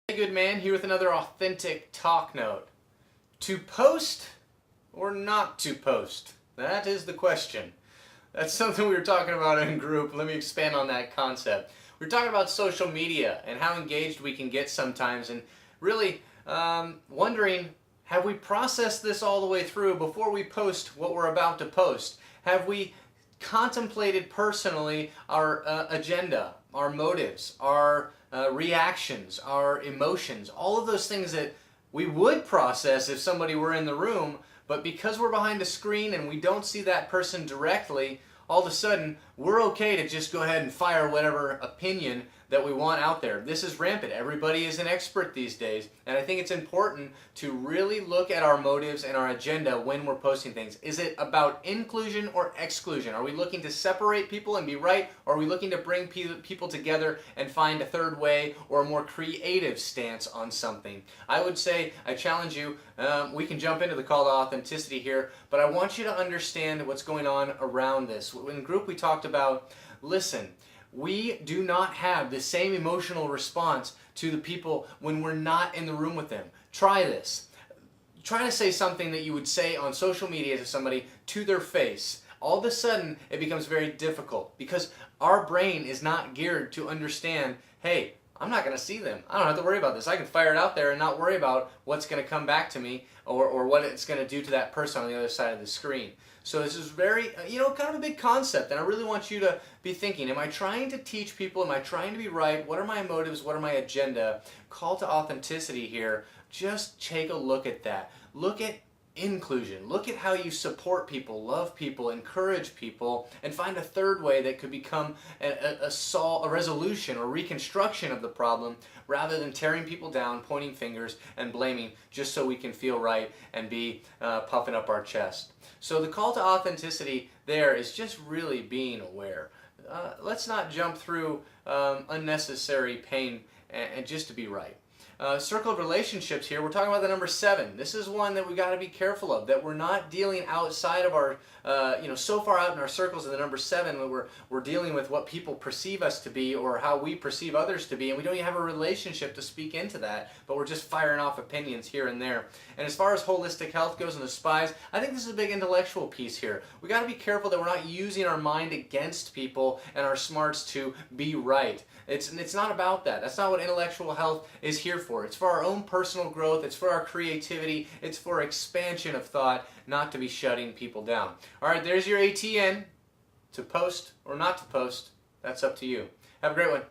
Hey, good man, here with another authentic talk note. To post or not to post? That is the question. That's something we were talking about in group. Let me expand on that concept. We're talking about social media and how engaged we can get sometimes, and really wondering, have we processed this all the way through before we post what we're about to post? Have we contemplated personally our agenda, our motives, our reactions, our emotions, all of those things that we would process if somebody were in the room, but because we're behind a screen and we don't see that person directly, all of a sudden we're okay to just go ahead and fire whatever opinion that we want out there. This is rampant. Everybody is an expert these days, and I think it's important to really look at our motives and our agenda when we're posting things. Is it about inclusion or exclusion? Are we looking to separate people and be right, or are we looking to bring people together and find a third way or a more creative stance on something? I would say, I challenge you, we can jump into the call to authenticity here, but I want you to understand what's going on around this. In group we talked about, listen, we do not have the same emotional response to the people when we're not in the room with them. Try this. Try to say something that you would say on social media to somebody to their face. All of a sudden, it becomes very difficult because our brain is not geared to understand, hey, I'm not going to see them. I don't have to worry about this. I can fire it out there and not worry about what's going to come back to me or what it's going to do to that person on the other side of the screen. So this is very, kind of a big concept, and I really want you to be thinking, am I trying to teach people? Am I trying to be right? What are my motives? What are my agenda? Call to authenticity here. Just take a look at that. Look at inclusion. Look at how you support people, love people, encourage people, and find a third way that could become a resolution or reconstruction of the problem rather than tearing people down, pointing fingers, and blaming just so we can feel right and be puffing up our chest. So the call to authenticity there is just really being aware. Let's not jump through unnecessary pain and just to be right. Circle of relationships here, we're talking about the number 7. This is one that we got to be careful of, that we're not dealing outside of our, so far out in our circles of the number 7 where we're dealing with what people perceive us to be or how we perceive others to be, and we don't even have a relationship to speak into that, but we're just firing off opinions here and there. And as far as holistic health goes and the spies, I think this is a big intellectual piece here. We got to be careful that we're not using our mind against people and our smarts to be right. It's not about that. That's not what intellectual health is here for. It's for our own personal growth. It's for our creativity. It's for expansion of thought, not to be shutting people down. All right, there's your ATN. To post or not to post, that's up to you. Have a great one.